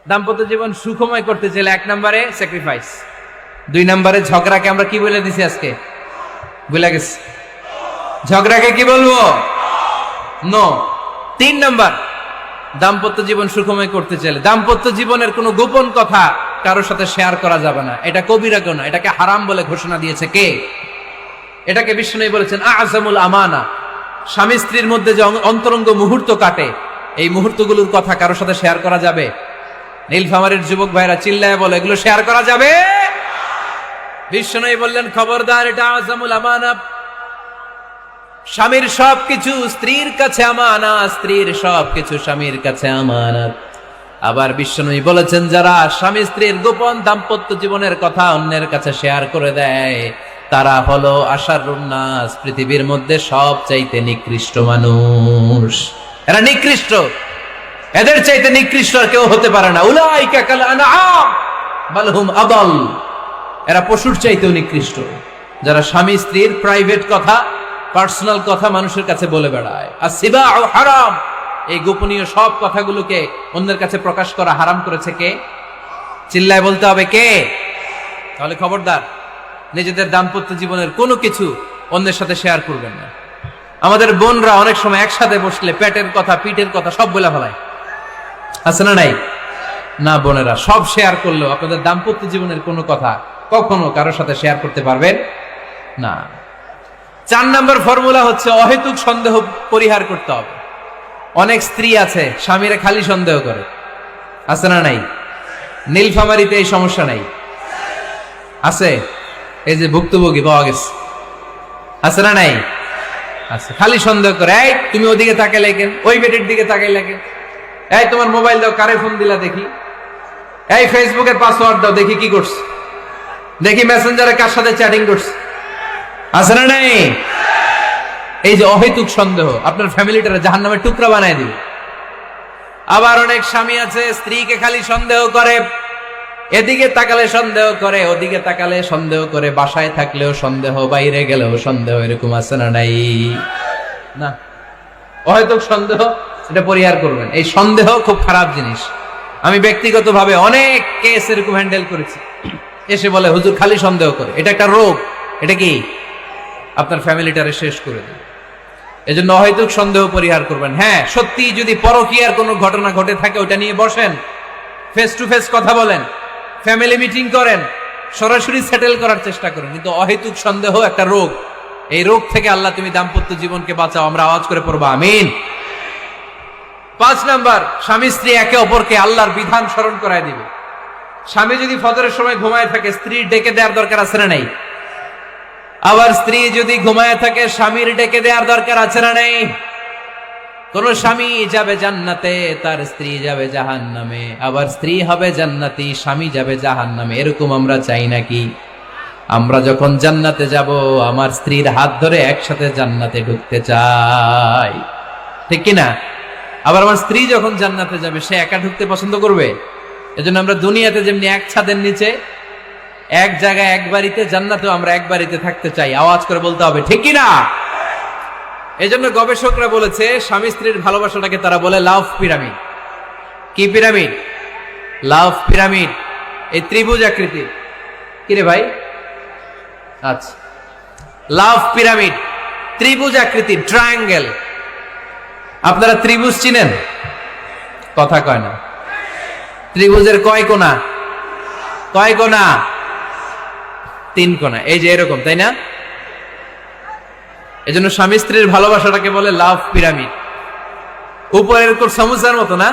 দাম্পত্য জীবন সুখময় করতে চাইলে 1 নম্বরে স্যাক্রিফাইস, 2 নম্বরে ঝগড়াকে আমরা কি বলে দিছি আজকে, ভুলে গেছি, ঝগড়াকে কি বলবো, নো। 3 নম্বর, দাম্পত্য জীবন সুখময় করতে চাইলে দাম্পত্য জীবনের কোনো গোপন কথা কারোর সাথে শেয়ার করা যাবে না। এটা কবিরা গুনাহ, এটাকে হারাম বলে ঘোষণা দিয়েছে কে? এটাকে বিষ্ণু বলেছেন আযমুল আমানা। স্বামী স্ত্রীর মধ্যে যে অন্তরঙ্গ মুহূর্ত কাটে, এই মুহূর্তগুলোর কথা কারোর সাথে শেয়ার করা যাবে? নীলফামারীর যুবক ভাইরা চিল্লায় বলে, এগুলো শেয়ার করা যাবে? বিষ্ণু বললেন খবরদার, এটা আযমুল আমানা। স্বামীর সবকিছু স্ত্রীর কাছে আমানত, স্ত্রীর সবকিছু স্বামীর কাছে আমানত। আবার বিষ্ণু বলেছেন, যারা স্বামী স্ত্রীর গোপন দাম্পত্য জীবনের কথা অন্যের কাছে শেয়ার করে দেয়, তারা হলো আশারুন নাস, পৃথিবীর মধ্যে সবচাইতে নিকৃষ্ট মানুষ। এরা নিকৃষ্ট, এদের চাইতে নিকৃষ্ট আর কেউ হতে পারে না। উলাইকা কাল আনআম বাল হুম আদাল। এরা পশুর চাইতেও নিকৃষ্ট, যারা স্বামী স্ত্রীর প্রাইভেট কথা, পার্সোনাল কথা মানুষের কাছে বলে বেড়ায়। আর সিবাউ হারাম, এই গোপনীয় সব কথাগুলোকে অন্যের কাছে প্রকাশ করা হারাম করেছে কে? চিল্লায় বলতে হবে কে? তাহলে খবরদার, নিজেদের দাম্পত্য জীবনের কোনো কিছু অন্যের সাথে শেয়ার করবেন না। আমাদের বোনরা অনেক সময় একসাথে বসলে পেটের কথা, পিঠের কথা সব বলে ফেলায়, আছে না নাই? না বোনেরা, সব শেয়ার করলেও আপনাদের দাম্পত্য জীবনের কোনো কথা কখনো কারোর সাথে শেয়ার করতে পারবেন না। 4 নম্বর ফর্মুলা হচ্ছে অহেতুক সন্দেহ পরিহার করতে হবে। অনেক স্ত্রী আছে স্বামীরা খালি সন্দেহ করে, আছে না নাই? নীলফামারীতে এই সমস্যা নাই, আছে? এই যে ভুক্তভোগী পাওয়া গেছে, আছে না নাই? আছে, খালি সন্দেহ করে। এই তুমি ওদিকে তাকাইলে কেন, ওই বেটির দিকে তাকাইলে কেন, এই তোমার মোবাইল দাও, কারে ফোন দিলা দেখি, এই ফেসবুকের পাসওয়ার্ড দাও দেখি কি করছে, দেখি মেসেঞ্জারে কার সাথে চ্যাটিং করছে, আছে না নাই? এই যে অহেতুক সন্দেহ আপনার ফ্যামিলিটারে জাহান্নামের টুকরা বানায় দিবে। আবার অনেক স্বামী আছে স্ত্রীকে খালি সন্দেহ করে, এদিকে তাকালে সন্দেহ করে, ওদিকে তাকালে সন্দেহ করে, বাসায় থাকলেও সন্দেহ, বাইরে গেলেও সন্দেহ, এরকম আছে না নাই? না, অহেতুক সন্দেহ এটা পরিহার করবেন। এই সন্দেহ খুব খারাপ জিনিস। আমি ব্যক্তিগতভাবে অনেক কেস এরকম হ্যান্ডেল করেছি। এসে বলে হুজুর খালি সন্দেহ করে, এটা একটা রোগ। এটা কি? আপনার ফ্যামিলিটারে শেষ করে দেয়। এজন্য অহেতুক সন্দেহ পরিহার করবেন। হ্যাঁ, সত্যি যদি পরকীয়ার কোনো ঘটনা ঘটে থাকে ওটা নিয়ে বসেন, ফেস টু ফেস কথা বলেন, ফ্যামিলি মিটিং করেন, সরাসরি সেটেল করার চেষ্টা করেন। কিন্তু অহেতুক সন্দেহ একটা রোগ। এই রোগ থেকে আল্লাহ তুমি দাম্পত্য জীবনকে বাঁচাও। আমরা আওয়াজ করে পড়বো আমিন। 5 নাম্বার, স্বামী স্ত্রী একে অপরকে আল্লাহর বিধান স্মরণ করায় দিবে। স্বামী যদি ফজরের সময় ঘুমায় থাকে, স্ত্রীর ডেকে দেওয়ার দরকার আছে না নাই? আবার স্ত্রী যদি ঘুমায় থাকে, স্বামীর ডেকে দেওয়ার দরকার আছে না নাই? কোন স্বামী যাবে জান্নাতে, তার স্ত্রী যাবে জাহান্নামে। আবার স্ত্রী হবে জান্নাতি, স্বামী যাবে জাহান্নামে। এরকম আমরা চাই নাকি? আমরা যখন জান্নাতে যাব, আমার স্ত্রীর হাত ধরে একসাথে জান্নাতে ঢুকতে চাই, ঠিক কিনা? আবার আমার স্ত্রী যখন জান্নাতে যাবে, সে একা ঢুকতে পছন্দ করবে? এজন্য আমরা দুনিয়াতে যেমনি এক ছাদের নিচে, এক জায়গায়, এক বাড়িতে, জান্নাতেও আমরা এক বাড়িতে থাকতে চাই। আওয়াজ করে বলতে হবে ঠিক কিনা? এজন্য গবেষকরা বলেছে, স্বামী স্ত্রীর ভালোবাসাটাকে তারা বলে লাভ পিরামিড। কি পিরামিড? লাভ পিরামিড। এই ত্রিভুজ আকৃতির। কিরে ভাই? আচ্ছা, লাভ পিরামিড, ত্রিভুজ আকৃতির, ট্রায়াঙ্গেল। আপনারা ত্রিভুজ চিনেন? কথা কয় না। ত্রিভুজের কয় কোণা? কয় কোণা? 3 কোণা। এই যে এরকম, তাই না? এজন্য স্বামী স্ত্রীর ভালোবাসাটাকে বলে লাভ পিরামিড। উপরে এরকম সমুচার মতো না,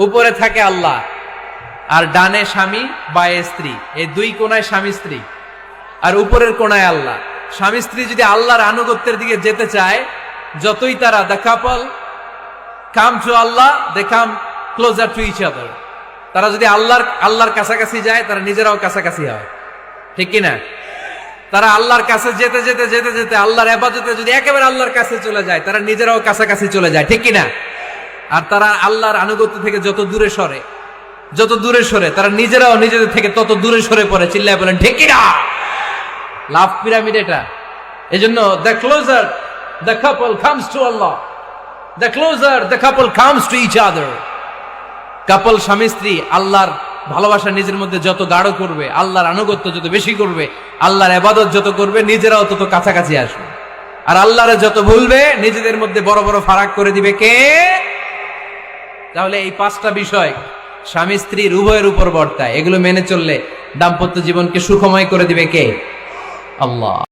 উপরে থাকে আল্লাহ, আর ডানে স্বামী, বায়ে স্ত্রী। এই 2 কোণায় স্বামী স্ত্রী, আর উপরের কোণায় আল্লাহ। স্বামী স্ত্রী যদি আল্লাহর আনুগত্যের দিকে যেতে চায়, যতই তারা the couple come to Allah, they come closer to each other. তারা যদি আল্লাহর কাছাকাছি যায়, তারা নিজেরাও কাছাকাছি হয়, ঠিক কিনা? তারা আল্লাহর কাছে যেতে যেতে যেতে যেতে আল্লাহর ইবাদতে যদি একেবারে আল্লাহর কাছে চলে যায়, তারা নিজেরাও কাছাকাছি চলে যায়, ঠিক কিনা? আর তারা আল্লাহর আনুগত্য থেকে যত দূরে সরে, তারা নিজেরাও নিজেদের থেকে তত দূরে সরে পড়ে। চিল্লায় বলেন ঠিক কিনা? লাভ পিরামিড এটা। এজন্য the closure the couple comes to Allah, the closer the couple comes to each other. কাপল স্বামী স্ত্রী আল্লাহর ভালোবাসা নিজের মধ্যে যত গাঢ় করবে, আল্লাহর আনুগত্য যত বেশি করবে, আল্লাহর ইবাদত যত করবে, নিজেরাও তত কাছাকাছি আসবে। আর আল্লাহরে যত ভুলবে, নিজেদের মধ্যে বড় বড় ফারাক করে দিবে কে? তাহলে এই 5টা বিষয় স্বামী স্ত্রীর উভয়ের উপর বর্তায়। এগুলো মেনে চললে দাম্পত্য জীবনকে সুখময় করে দিবে কে? আল্লাহ।